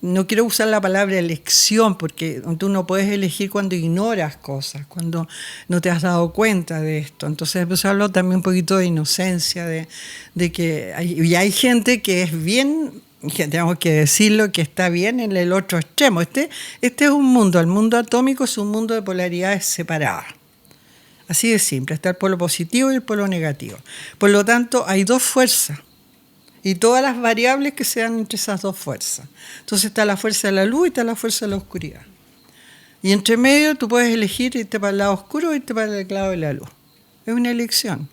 Speaker 4: no quiero usar la palabra elección, porque tú no puedes elegir cuando ignoras cosas, cuando no te has dado cuenta de esto. Entonces, pues hablo también un poquito de inocencia, de que hay gente que es bien, que tenemos que decirlo, que está bien en el otro extremo. Este es un mundo, el mundo atómico es un mundo de polaridades separadas. Así de simple, está el polo positivo y el polo negativo. Por lo tanto, hay dos fuerzas. Y todas las variables que se dan entre esas dos fuerzas. Entonces está la fuerza de la luz y está la fuerza de la oscuridad. Y entre medio tú puedes elegir irte para el lado oscuro o irte para el lado de la luz. Es una elección.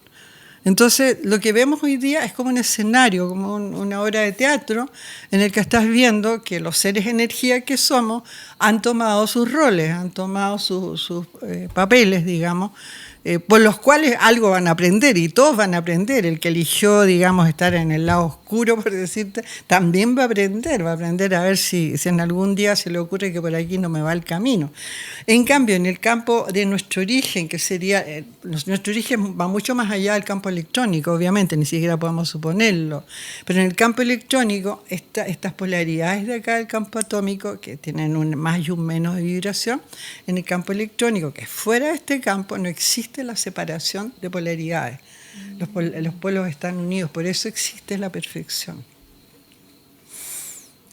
Speaker 4: Entonces lo que vemos hoy día es como un escenario, como una obra de teatro en el que estás viendo que los seres energía que somos han tomado sus roles, han tomado sus papeles, digamos, por los cuales algo van a aprender, y todos van a aprender. El que eligió, digamos, estar en el lado oscuro, por decirte, también va a aprender a ver si en algún día se le ocurre que por aquí no me va el camino. En cambio, en el campo de nuestro origen, que sería, nuestro origen va mucho más allá del campo electrónico, obviamente, ni siquiera podemos suponerlo, pero en el campo electrónico, estas polaridades de acá del campo atómico, que tienen un más y un menos de vibración, en el campo electrónico, que fuera de este campo, no existe la separación de polaridades. Los polos están unidos, por eso existe la perfección.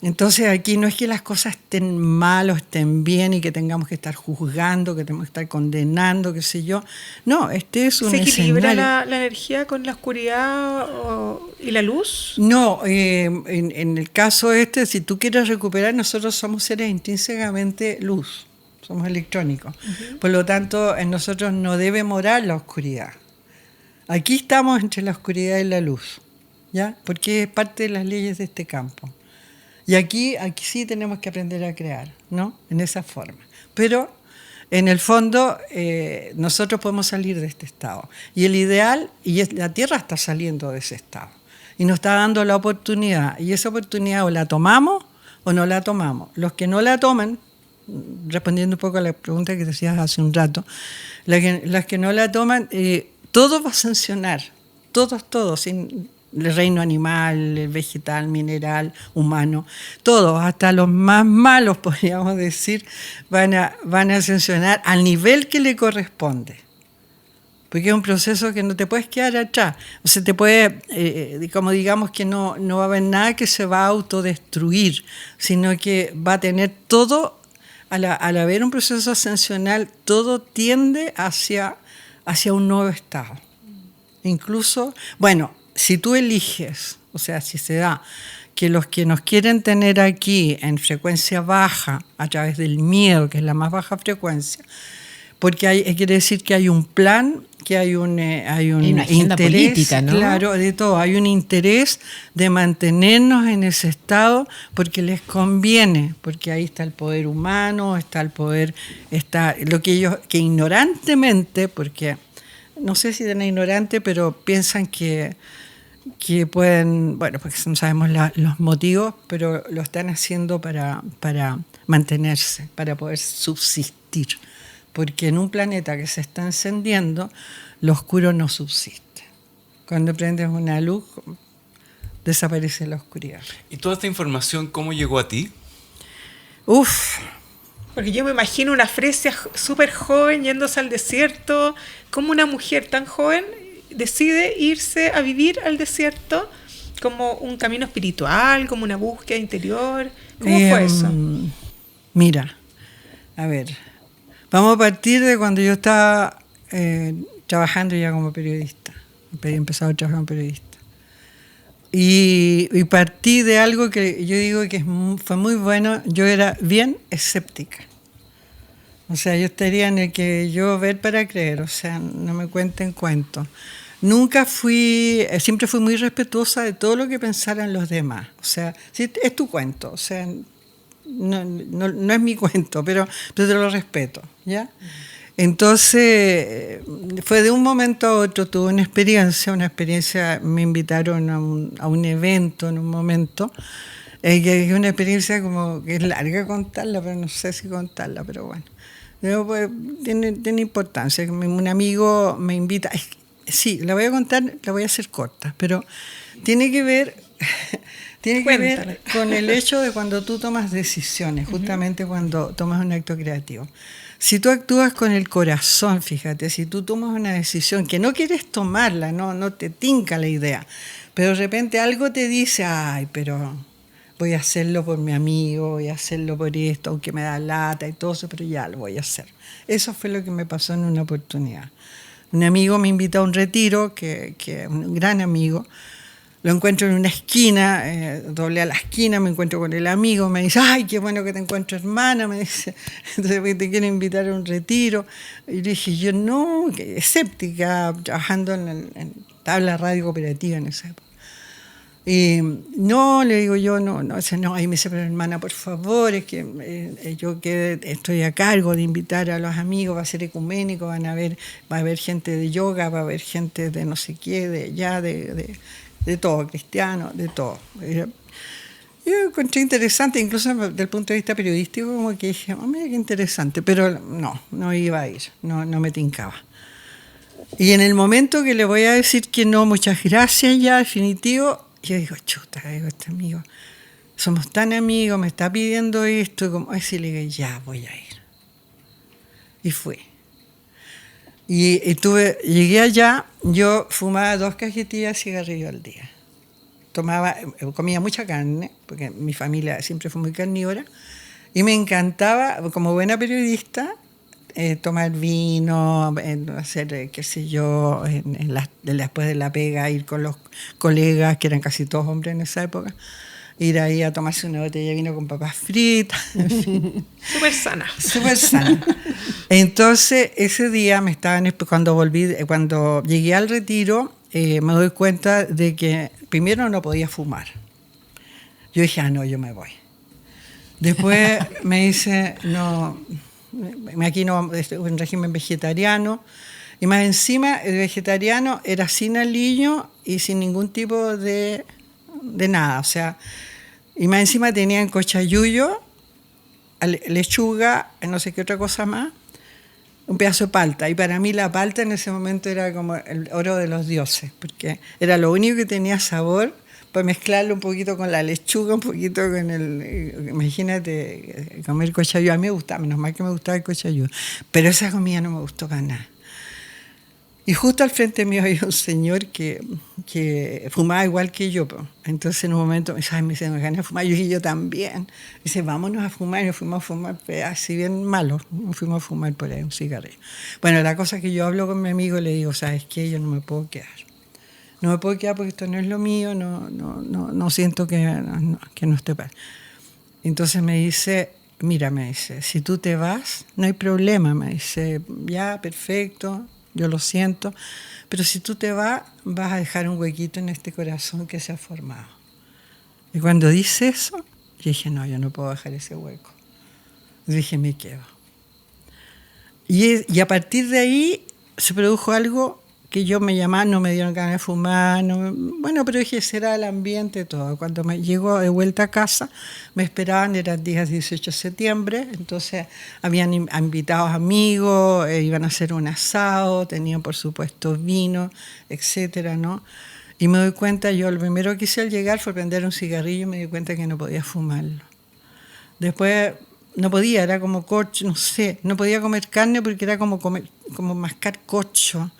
Speaker 4: Entonces aquí no es que las cosas estén mal o estén bien y que tengamos que estar juzgando, que tenemos que estar condenando, qué sé yo. No, este es un escenario.
Speaker 2: ¿Se equilibra la energía con la oscuridad y la luz?
Speaker 4: No, en el caso si tú quieres recuperar, nosotros somos seres intrínsecamente luz. Somos electrónicos. Uh-huh. Por lo tanto, en nosotros no debe morar la oscuridad. Aquí estamos entre la oscuridad y la luz, ¿ya? Porque es parte de las leyes de este campo. Y aquí sí tenemos que aprender a crear, ¿no? En esa forma. Pero, en el fondo, nosotros podemos salir de este estado. Y el ideal, la Tierra está saliendo de ese estado. Y nos está dando la oportunidad. Y esa oportunidad o la tomamos o no la tomamos. Los que no la toman, respondiendo un poco a la pregunta que te hacías hace un rato, las que no la toman, todo va a sancionar, todos, el reino animal, el vegetal, mineral, humano, todos, hasta los más malos, podríamos decir, van a sancionar al nivel que le corresponde. Porque es un proceso que no te puedes quedar atrás. O sea, te puede, como digamos que no va a haber nada que se va a autodestruir, sino que va a tener todo. Al haber un proceso ascensional, todo tiende hacia un nuevo estado. Incluso, bueno, si tú eliges, o sea, si se da que los que nos quieren tener aquí en frecuencia baja, a través del miedo, que es la más baja frecuencia, porque quiere decir que hay un plan, que hay un
Speaker 3: una agenda
Speaker 4: interés
Speaker 3: política, ¿no?
Speaker 4: Claro, de todo. Hay un interés de mantenernos en ese estado porque les conviene, porque ahí está el poder humano, está el poder, está lo que ellos, que ignorantemente, porque no sé si tan ignorante, pero piensan que pueden, bueno, porque no sabemos los motivos, pero lo están haciendo para mantenerse, para poder subsistir. Porque en un planeta que se está encendiendo, lo oscuro no subsiste. Cuando prendes una luz, desaparece la oscuridad.
Speaker 1: ¿Y toda esta información cómo llegó a ti?
Speaker 2: Porque yo me imagino una Fresia súper joven yéndose al desierto. ¿Cómo una mujer tan joven decide irse a vivir al desierto? ¿Como un camino espiritual, como una búsqueda interior? ¿Cómo fue eso?
Speaker 4: Mira, a ver... Vamos a partir de cuando yo estaba trabajando ya como periodista. Había empezado a trabajar como periodista. Y partí de algo que yo digo que fue muy bueno. Yo era bien escéptica. O sea, yo estaría en el que yo ver para creer, o sea, no me cuenten cuentos. Siempre fui muy respetuosa de todo lo que pensaran los demás. O sea, sí, es tu cuento, o sea, no es mi cuento, pero te lo respeto, ¿ya? Entonces, fue de un momento a otro, tuve una experiencia, me invitaron a un evento en un momento, que es una experiencia como que es larga contarla, pero no sé si contarla, pero bueno. Pues, tiene importancia. Un amigo me invita, sí, la voy a contar, la voy a hacer corta, pero tiene que ver con el hecho de cuando tú tomas decisiones, justamente cuando tomas un acto creativo. Si tú actúas con el corazón, fíjate, si tú tomas una decisión que no quieres tomarla, no te tinca la idea, pero de repente algo te dice, ay, pero voy a hacerlo por mi amigo, voy a hacerlo por esto, aunque me da lata y todo eso, pero ya lo voy a hacer. Eso fue lo que me pasó en una oportunidad. Un amigo me invitó a un retiro, que un gran amigo, lo encuentro en una esquina, doblé a la esquina, me encuentro con el amigo, me dice, ay, qué bueno que te encuentro, hermana, me dice, entonces te quiero invitar a un retiro. Y le dije, yo no, que escéptica, trabajando estaba en la radio cooperativa en esa época. Y no, le digo yo, no, ahí me dice, pero hermana, por favor, es que yo estoy a cargo de invitar a los amigos, va a ser ecuménico, va a haber gente de yoga, va a haber gente de no sé qué, de todo, cristiano, de todo. Yo encontré interesante, incluso desde el punto de vista periodístico, como que dije, oh, mira qué interesante, pero no iba a ir, no me tincaba. Y en el momento que le voy a decir que no, muchas gracias ya, definitivo, yo digo, chuta, este amigo, somos tan amigos, me está pidiendo esto, como así le digo, ya voy a ir. Y fui. Y llegué allá, yo fumaba 2 cajetillas de cigarrillo al día. Comía mucha carne, porque mi familia siempre fue muy carnívora, y me encantaba, como buena periodista, tomar vino, hacer, qué sé yo, después de la pega, ir con los colegas, que eran casi todos hombres en esa época, ir ahí a tomarse una botella de vino con papas fritas.
Speaker 2: Súper sana.
Speaker 4: Súper sana. Entonces, ese día cuando llegué al retiro, me doy cuenta de que primero no podía fumar. Yo dije, no, yo me voy. Después me dice, no, aquí no, es un régimen vegetariano, y más encima el vegetariano era sin aliño y sin ningún tipo de nada, o sea, y más encima tenían cochayuyo, lechuga, no sé qué otra cosa más, un pedazo de palta, y para mí la palta en ese momento era como el oro de los dioses, porque era lo único que tenía sabor, para mezclarlo un poquito con la lechuga, un poquito con imagínate, comer cochayuyo. A mí me gustaba, menos mal que me gustaba el cochayuyo, pero esa comida no me gustó para nada. Y justo al frente mío había un señor que fumaba igual que yo. Entonces en un momento me dice, me ganas de fumar. Yo dije, yo también. Dice, vámonos a fumar. Y nos fuimos a fumar, así bien malo. Nos fuimos a fumar por ahí un cigarrillo. Bueno, la cosa es que yo hablo con mi amigo y le digo, ¿sabes qué? Yo no me puedo quedar. No me puedo quedar porque esto no es lo mío, no siento que no esté para. Entonces me dice, mira, me dice, si tú te vas, no hay problema. Me dice, ya, perfecto, yo lo siento, pero si tú te vas a dejar un huequito en este corazón que se ha formado. Y cuando dice eso, yo dije, no, yo no puedo dejar ese hueco. Y dije, me quedo. Y a partir de ahí se produjo algo que yo me llamaban, no me dieron ganas de fumar, bueno, pero dije, será el ambiente, todo. Cuando me llego de vuelta a casa, me esperaban, eran días 18 de septiembre, entonces habían invitados amigos, iban a hacer un asado, tenían por supuesto vino, etcétera, ¿no? Y me doy cuenta, yo lo primero que hice al llegar fue prender un cigarrillo y me di cuenta que no podía fumarlo. Después no podía, era como corcho, no sé, no podía comer carne porque era como mascar corcho.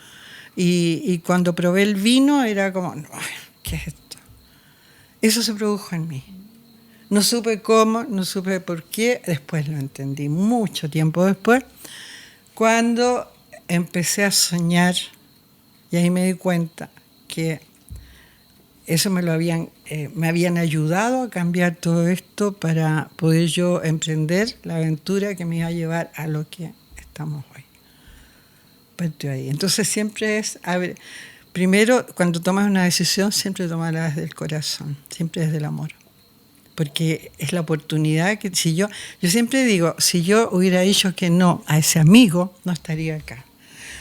Speaker 4: Y cuando probé el vino era como, ¿qué es esto? Eso se produjo en mí. No supe cómo, no supe por qué, después lo entendí mucho tiempo después, cuando empecé a soñar y ahí me di cuenta que eso me habían ayudado a cambiar todo esto para poder yo emprender la aventura que me iba a llevar a lo que estamos hoy. Partió ahí. Entonces siempre es, primero, cuando tomas una decisión, siempre tómala desde el corazón, siempre desde el amor. Porque es la oportunidad que yo siempre digo, si yo hubiera dicho que no a ese amigo, no estaría acá.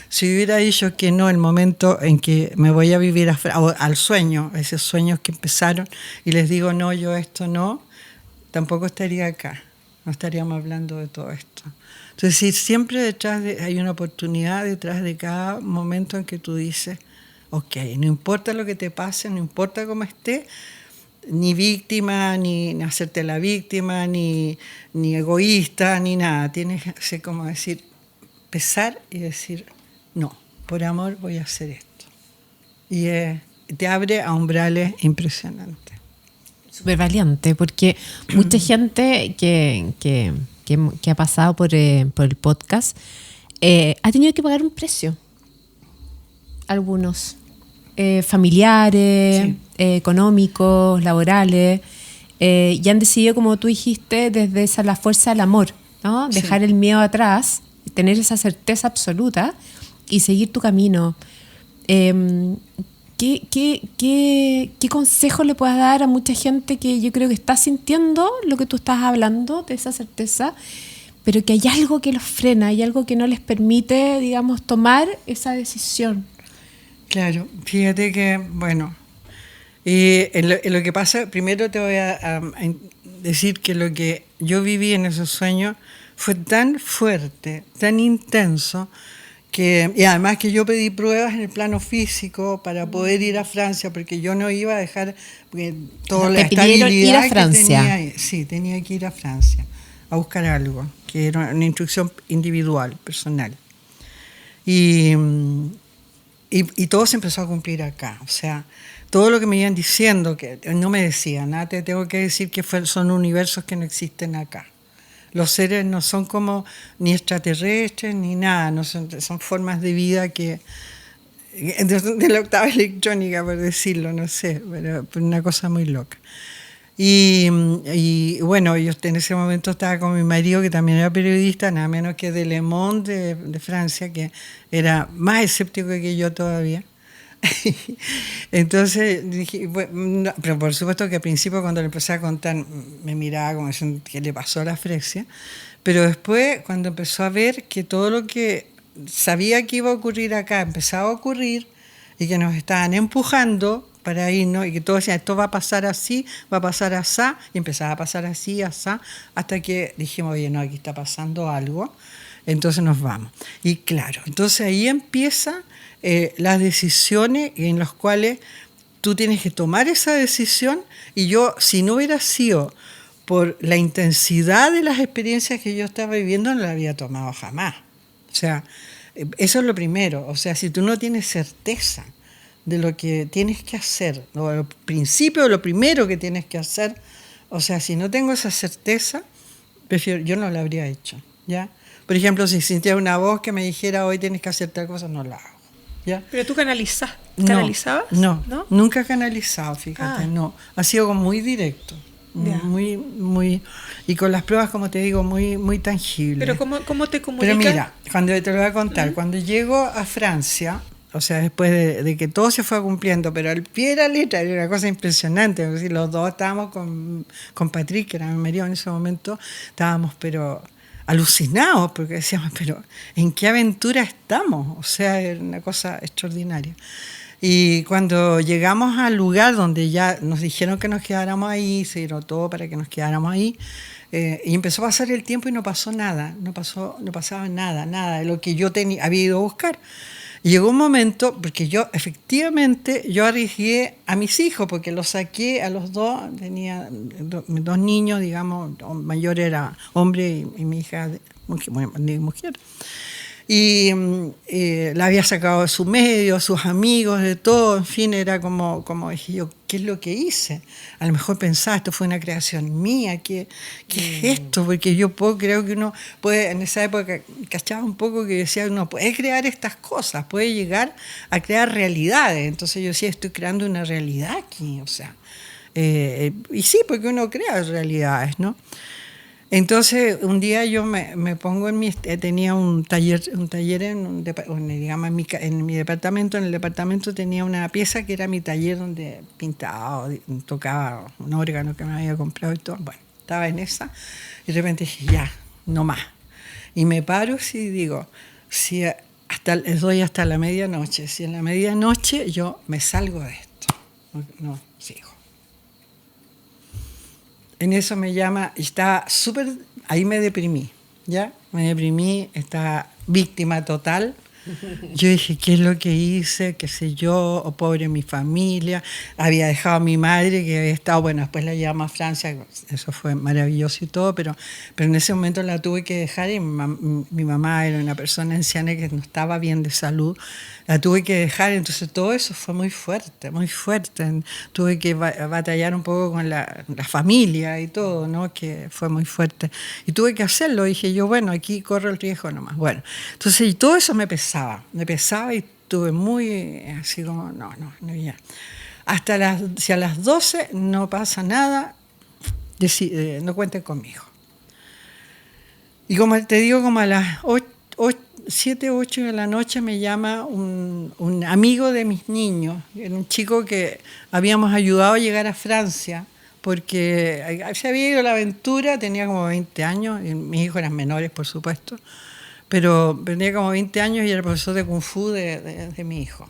Speaker 4: Si hubiera dicho que no el momento en que me voy a vivir al sueño, esos sueños que empezaron, y les digo no, yo esto no, tampoco estaría acá, no estaríamos hablando de todo esto. Entonces, sí, siempre hay una oportunidad detrás de cada momento en que tú dices, ok, no importa lo que te pase, no importa cómo esté, ni víctima, ni hacerte la víctima, ni egoísta, ni nada. Tienes que, como decir, pesar y decir, no, por amor voy a hacer esto. Y te abre a umbrales impresionantes.
Speaker 3: Súper valiente, porque mucha gente que ha pasado por el podcast ha tenido que pagar un precio. Algunos familiares, sí, económicos, laborales, y han decidido, como tú dijiste, desde la fuerza del amor, ¿no? Sí. Dejar el miedo atrás, tener esa certeza absoluta y seguir tu camino. ¿Qué consejo le puedes dar a mucha gente que yo creo que está sintiendo lo que tú estás hablando, de esa certeza, pero que hay algo que los frena, hay algo que no les permite, digamos, tomar esa decisión?
Speaker 4: Claro, fíjate que, bueno, en lo que pasa, primero te voy a decir que lo que yo viví en esos sueños fue tan fuerte, tan intenso, y además que yo pedí pruebas en el plano físico para poder ir a Francia, porque yo no iba a dejar toda la estabilidad
Speaker 3: ir a Francia.
Speaker 4: Que tenía. Sí, tenía que ir a Francia a buscar algo, que era una instrucción individual, personal. Y todo se empezó a cumplir acá. O sea, todo lo que me iban diciendo, que no me decían, nada, te tengo que decir que son universos que no existen acá. Los seres no son como ni extraterrestres ni nada, no son formas de vida que de la octava electrónica, por decirlo, no sé, pero una cosa muy loca. Y bueno, yo en ese momento estaba con mi marido, que también era periodista, nada menos que de Le Monde de Francia, que era más escéptico que yo todavía. Entonces dije, bueno, pero por supuesto que al principio, cuando le empecé a contar, me miraba como diciendo, ¿qué le pasó a la Fresia? Pero después, cuando empezó a ver que todo lo que sabía que iba a ocurrir acá empezaba a ocurrir, y que nos estaban empujando para irnos, y que todo decía, esto va a pasar así, va a pasar así, y empezaba a pasar así, así, hasta que dijimos, oye, no, aquí está pasando algo, entonces nos vamos. Y claro, entonces ahí empieza las decisiones en las cuales tú tienes que tomar esa decisión, y yo, si no hubiera sido por la intensidad de las experiencias que yo estaba viviendo, no la había tomado jamás. O sea, eso es lo primero. O sea, si tú no tienes certeza de lo que tienes que hacer, o al principio, lo primero que tienes que hacer, o sea, si no tengo esa certeza, yo no la habría hecho, ¿ya? Por ejemplo, si sintiera una voz que me dijera, hoy tienes que hacer tal cosa, no la hago. ¿Ya?
Speaker 2: ¿Pero tú canalizabas?
Speaker 4: No, nunca he canalizado, fíjate, no. Ha sido como muy directo, muy, y con las pruebas, como te digo, muy tangibles.
Speaker 2: ¿Pero cómo te comunicas?
Speaker 4: Pero mira, cuando te lo voy a contar, cuando llego a Francia, o sea, después de que todo se fue cumpliendo, pero al pie de la letra, era una cosa impresionante, es decir, los dos estábamos con Patrick, que era mi marido en ese momento, estábamos, pero alucinados, porque decíamos, pero ¿en qué aventura estamos? O sea, era una cosa extraordinaria. Y cuando llegamos al lugar donde ya nos dijeron que nos quedáramos ahí, se dieron todo para que nos quedáramos ahí, y empezó a pasar el tiempo y no pasó nada, no pasaba nada de lo que yo había ido a buscar. Y llegó un momento, porque yo efectivamente, yo arriesgué a mis hijos, porque los saqué a los dos, tenía dos niños, digamos, mayor era hombre y mi hija mujer. Y la había sacado de su medio, sus amigos, de todo, en fin, era como dije yo, ¿qué es lo que hice? A lo mejor pensaba, esto fue una creación mía, ¿qué es esto? Porque yo creo que uno puede, en esa época, cachaba un poco que decía, uno puede crear estas cosas, puede llegar a crear realidades. Entonces yo decía, estoy creando una realidad aquí, o sea. Y sí, porque uno crea realidades, ¿no? Entonces, un día yo me pongo tenía un taller digamos, en mi departamento. En el departamento tenía una pieza que era mi taller donde pintaba, tocaba un órgano que me había comprado y todo. Bueno, estaba en esa y de repente dije, ya, no más. Y me paro y digo, si les doy hasta la medianoche. Si en la medianoche yo me salgo de esto, no sigo. En eso me llama, y estaba súper, ahí me deprimí, ¿ya? Me deprimí, estaba víctima total. Yo dije, ¿qué es lo que hice? ¿Qué sé yo? O pobre mi familia. Había dejado a mi madre, que había estado, bueno, después la llevamos a Francia, eso fue maravilloso y todo, pero en ese momento la tuve que dejar y mi mamá era una persona anciana que no estaba bien de salud. La tuve que dejar, entonces todo eso fue muy fuerte, muy fuerte. Tuve que batallar un poco con la familia y todo, ¿no? Que fue muy fuerte. Y tuve que hacerlo, dije yo, bueno, aquí corro el riesgo nomás. Bueno, entonces y todo eso me pesaba y estuve muy así como, no, ya. Si a las 12 no pasa nada, no cuenten conmigo. Y como te digo, como a las 7, 8 de la noche me llama un amigo de mis niños, era un chico que habíamos ayudado a llegar a Francia, porque se había ido a la aventura, tenía como 20 años, y mis hijos eran menores, por supuesto, pero tenía como 20 años y era profesor de Kung Fu de mi hijo.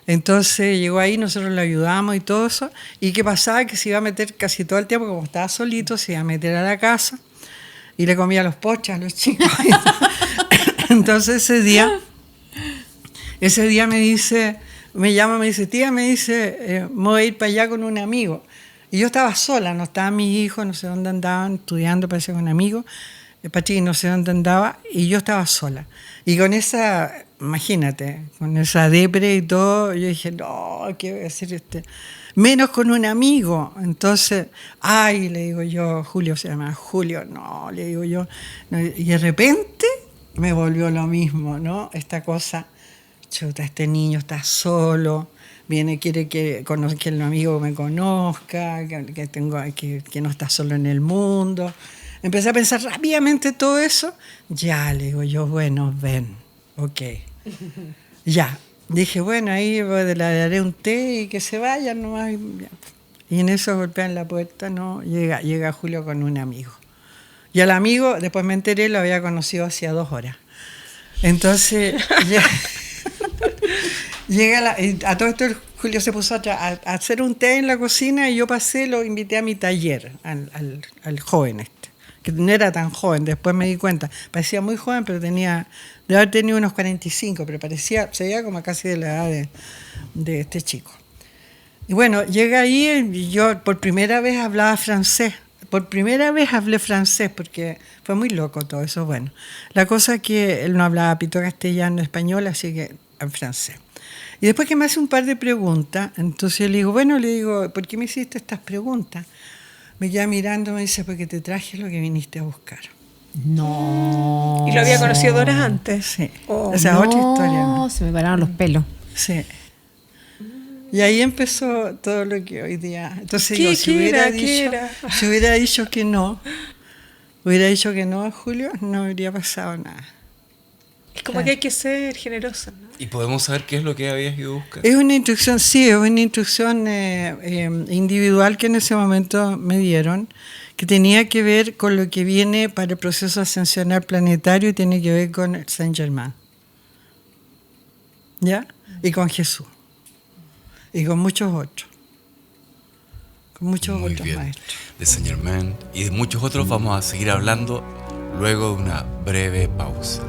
Speaker 4: Entonces llegó ahí, nosotros lo ayudamos y todo eso, y ¿qué pasaba? Que se iba a meter casi todo el tiempo, como estaba solito, se iba a meter a la casa, y le comía los pochas a los chicos. Entonces ese día me llama, me dice, tía, me voy a ir para allá con un amigo. Y yo estaba sola, no estaban mis hijos, no sé dónde andaban, estudiando, parece con un amigo, Pachi no sé dónde andaba, y yo estaba sola. Y con esa, imagínate, con esa depre y todo, yo dije, no, ¿qué voy a hacer menos con un amigo? Entonces, ay, le digo yo, Julio se llama, Julio, no, le digo yo, no, y de repente me volvió lo mismo, ¿no? Esta cosa, chuta, este niño está solo, quiere que el amigo me conozca, que no está solo en el mundo. Empecé a pensar rápidamente todo eso. Ya, le digo yo, bueno, ven, ok. Ya, dije, bueno, ahí le daré un té y que se vaya nomás. Y en eso golpean la puerta, ¿no? Llega Julio con un amigo. Y al amigo, después me enteré, lo había conocido hacía 2 horas. Entonces, a todo esto Julio se puso a hacer un té en la cocina y yo lo invité a mi taller, al joven que no era tan joven, después me di cuenta, parecía muy joven, pero debe haber tenido unos 45, pero se veía como casi de la edad de este chico. Y bueno, llega ahí y yo por primera vez hablaba francés. Por primera vez hablé francés porque fue muy loco todo eso. Bueno, la cosa es que él no hablaba pito castellano, español, así que en francés. Y después que me hace un par de preguntas, entonces le digo, ¿por qué me hiciste estas preguntas? Me queda mirando, me dice, porque te traje lo que viniste a buscar.
Speaker 3: No.
Speaker 2: ¿Y lo había conocido 2 horas antes?
Speaker 4: Sí.
Speaker 2: Oh,
Speaker 4: Esa es otra historia, ¿no?
Speaker 3: Se me pararon los pelos.
Speaker 4: Sí. Y ahí empezó todo lo que hoy día... Entonces si hubiera dicho que no a Julio, no habría pasado nada.
Speaker 2: Es como que hay que ser generoso, ¿no?
Speaker 1: ¿Y podemos saber qué es lo que habías ido a buscar?
Speaker 4: Es una instrucción, sí, es una instrucción individual que en ese momento me dieron, que tenía que ver con lo que viene para el proceso ascensional planetario y tiene que ver con Saint Germain. ¿Ya? Y con Jesús. Y con muchos otros. Con muchos
Speaker 1: Muy
Speaker 4: otros
Speaker 1: bien.
Speaker 4: maestros.
Speaker 1: De Saint Germain y de muchos otros vamos a seguir hablando luego de una breve pausa.